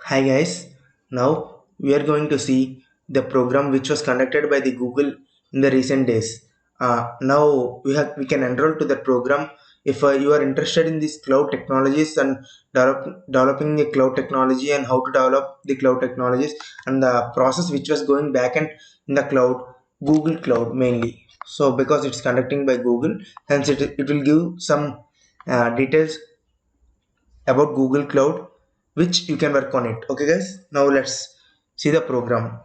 Hi guys, now we are going to see the program which was conducted by the Google in the recent days. Now we can enroll to that program if you are interested in these cloud technologies and developing the cloud technology and how to develop the cloud technologies and the process which was going back and in the cloud, Google Cloud mainly. So because it's conducting by Google, hence it will give some details about Google Cloud which you can work on it. Okay guys, now let's see the program.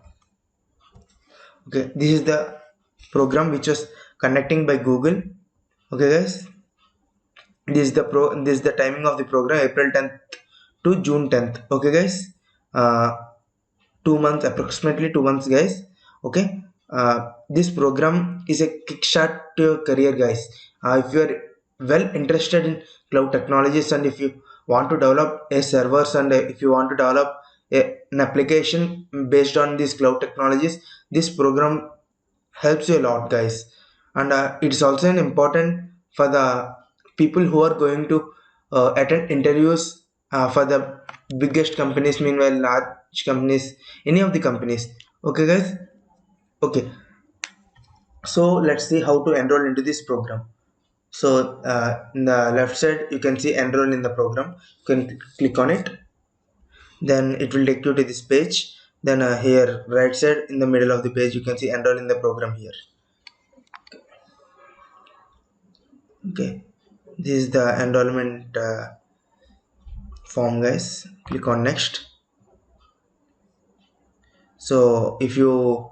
Okay, this is the program which was conducting by Google. Okay guys, this is the timing of the program, April 10th to June 10th. Okay guys, uh, 2 months, approximately 2 months guys. Okay, this program is a kickstart to your career guys. If you are well interested in cloud technologies and if you want to develop a servers and if you want to develop an application based on these cloud technologies, this program helps you a lot guys. And it's also an important for the people who are going to attend interviews for the biggest companies, meanwhile large companies, any of the companies. Okay guys, okay, so let's see how to enroll into this program. So in the left side you can see enroll in the program. You can click on it, then it will take you to this page. Then here right side in the middle of the page you can see enroll in the program here. Okay, this is the enrollment form guys. Click on next. So if you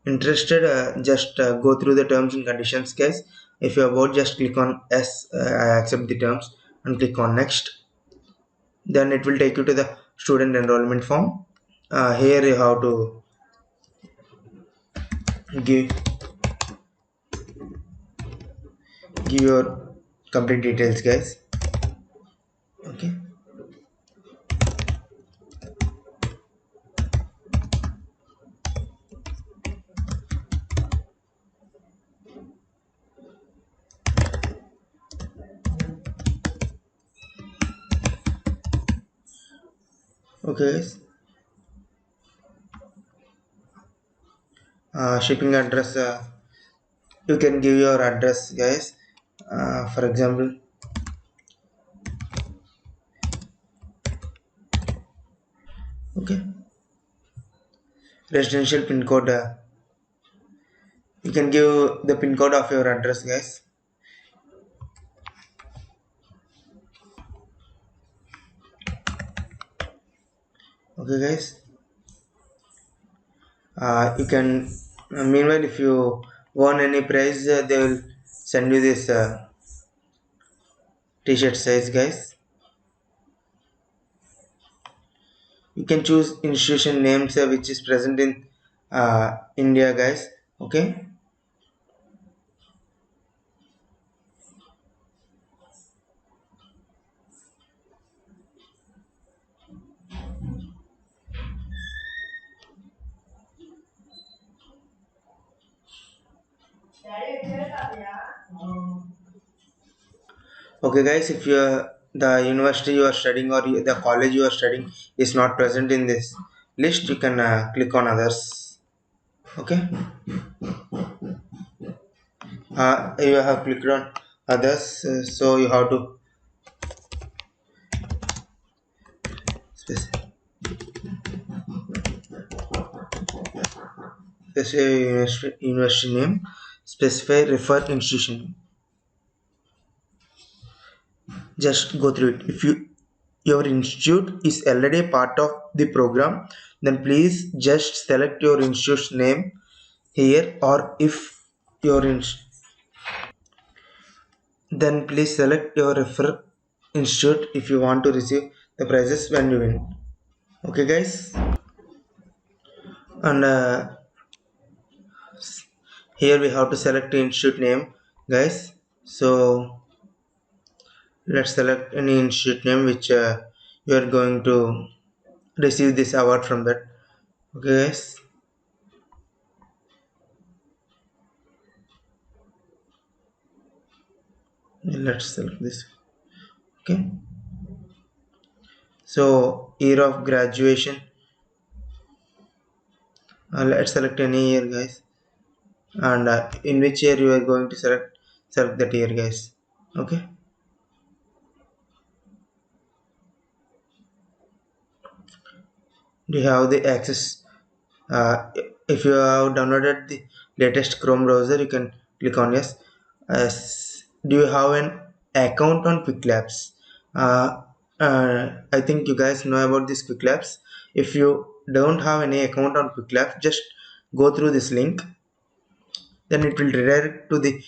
interested, just go through the terms and conditions guys. If you're about, just click on yes, I accept the terms, and click on next. Then it will take you to the student enrollment form. Here you have to give your complete details guys. Okay, okay guys. Shipping address, you can give your address guys. For example, okay, residential pin code, you can give the pin code of your address guys. Okay guys, you can meanwhile if you won any prize, they will send you this t-shirt size guys. You can choose institution names which is present in India guys. Okay, okay guys, if you are the university you are studying or the college you are studying is not present in this list, you can click on others. Okay, you have clicked on others, so you have to specify university name, specify refer institution. Just go through it. If your institute is already part of the program, then please just select your institute's name here, or if your then please select your refer institute if you want to receive the prizes when you win. Okay guys, and here we have to select the institute name guys. So let's select any institute name which you are going to receive this award from that. Okay guys, let's select this. Okay, so year of graduation. Let's select any year, guys, and in which year you are going to select that year, guys. Okay. Do you have the access? If you have downloaded the latest Chrome browser, you can click on yes. Do you have an account on Quick Labs? I think you guys know about this Quick Labs. If you don't have any account on Quick Labs, just go through this link. Then it will redirect to the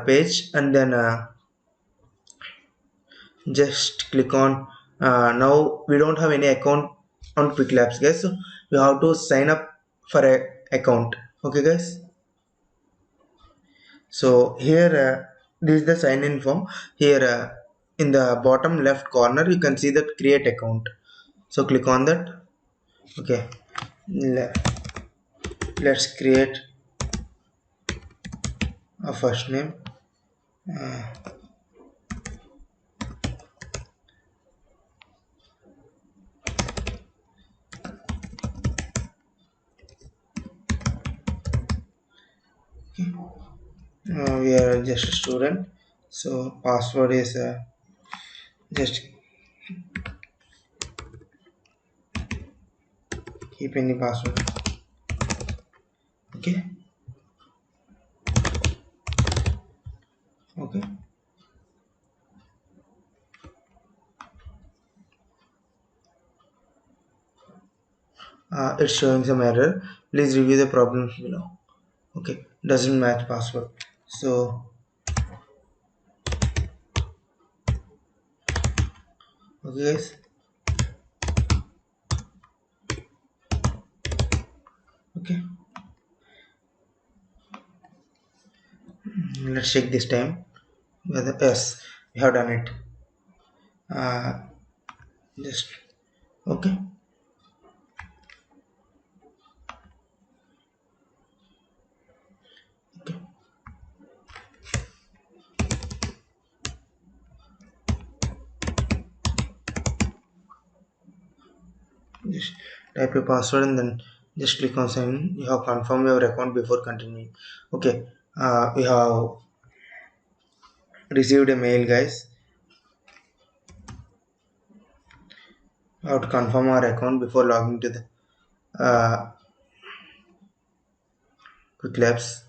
page, and then just click on. Now we don't have any account on Quick Labs, guys. So you have to sign up for a account. Okay, guys. So here this is the sign in form. Here in the bottom left corner you can see that create account. So click on that. Okay. Le- let's create a first name. We are just a student. So password is just keep any password. Okay. Okay. It's showing some error. Please review the problems below. Okay. Doesn't match password. So okay, guys. Okay. Let's check this time whether yes we have done it. Just okay. Okay. Just type your password and then just click on sign in. You have confirmed your account before continuing. Okay. We have received a mail, guys. We have to confirm our account before logging to the Quick Labs.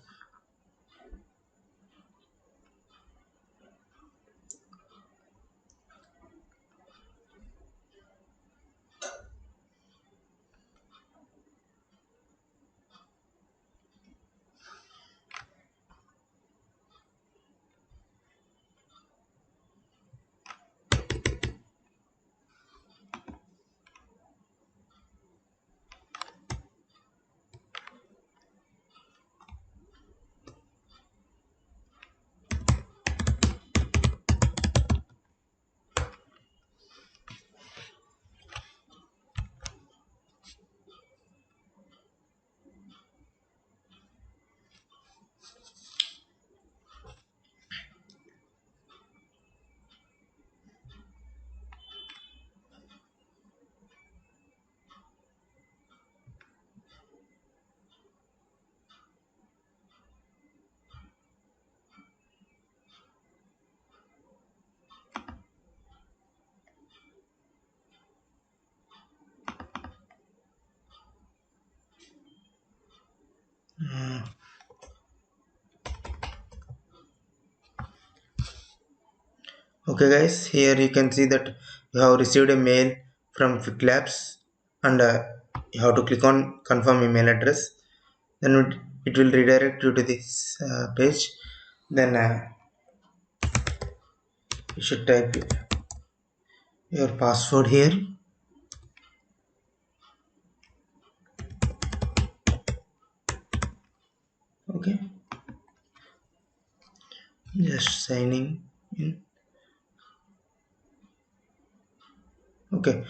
Okay, guys. Here you can see that you have received a mail from Quick Labs, and you have to click on confirm email address. Then it will redirect you to this page. Then you should type your password here. Okay. Just signing in. Okay.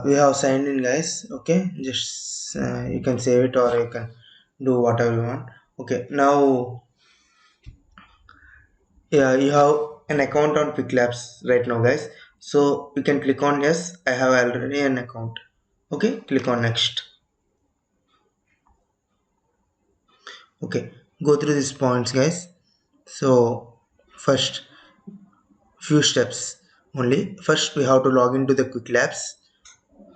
We have signed in, guys. Okay. Just you can save it or you can do whatever you want. Okay. Now, yeah, you have an account on Quick Labs right now, guys. So you can click on yes, I have already an account. Okay, click on next. Okay, go through these points guys. So first, few steps only. First we have to log into the quick labs.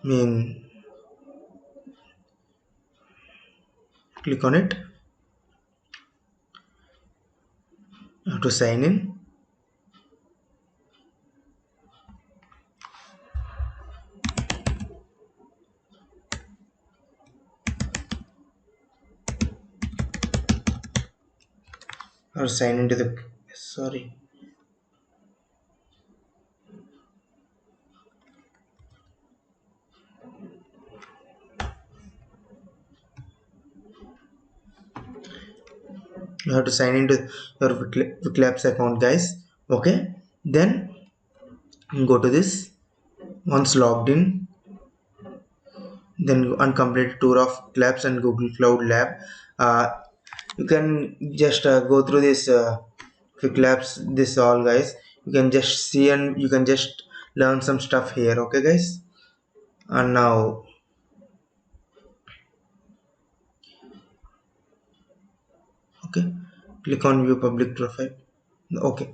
Mean, click on it. You have to sign in. Or sign into the, sorry, you have to sign into your quick labs account guys. Okay, then go to this. Once logged in, then uncompleted tour of labs and Google Cloud Lab. uh, you can just go through this quick labs, this all guys. You can just see and you can just learn some stuff here. Okay guys, and now, okay, click on view public profile. Okay,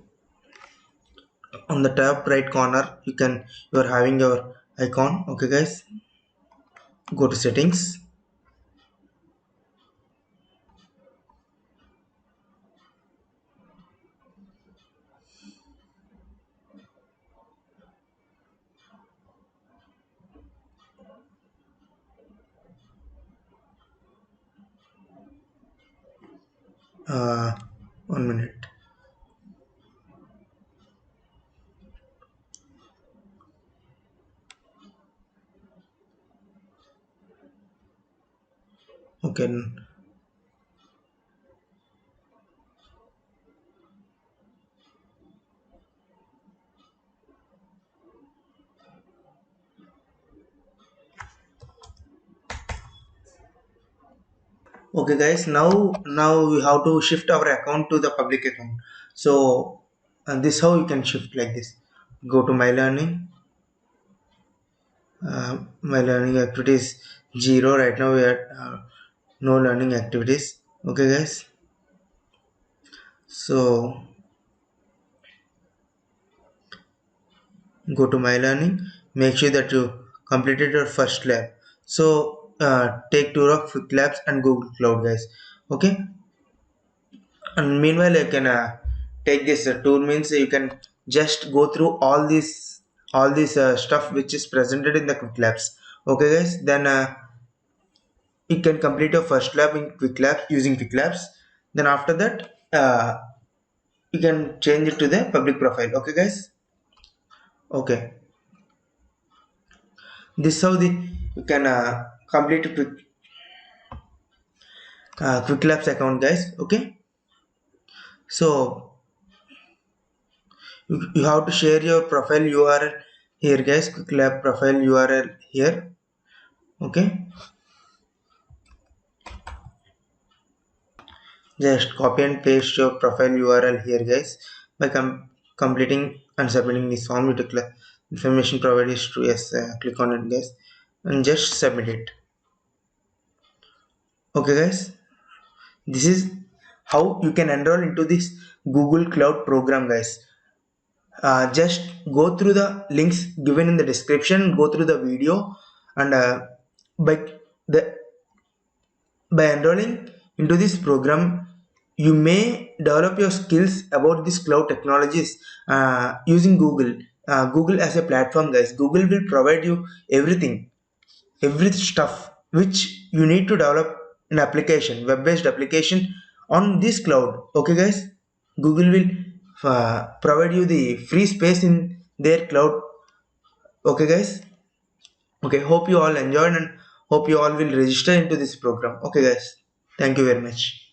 on the top right corner you are having your icon. Okay guys, go to settings. uh, 1 minute. Okay, okay guys, now we have to shift our account to the public account. So this how you can shift like this. Go to my learning. My learning activities 0 right now. We are no learning activities. Okay guys, so go to my learning. Make sure that you completed your first lab. So take tour of quick labs and Google Cloud guys. Okay, and meanwhile I can take this tour. Means you can just go through all this stuff which is presented in the quick labs. Okay guys, then you can complete your first lab in quick labs using quick labs. Then after that you can change it to the public profile. Okay guys, okay, this how the you can complete quick labs account guys. Okay, so you have to share your profile URL here guys. Quick lab profile URL here. Okay, just copy and paste your profile URL here guys. By completing and submitting this form, you declare information provided is true. Yes, click on it guys and just submit it. Okay guys, this is how you can enroll into this Google Cloud program guys. Just go through the links given in the description, go through the video, and by the by enrolling into this program, you may develop your skills about these cloud technologies using Google as a platform guys. Google will provide you everything, every stuff which you need to develop an application, web-based application on this cloud. Okay guys, Google will provide you the free space in their cloud. Okay guys, okay, hope you all enjoyed and hope you all will register into this program. Okay guys, thank you very much.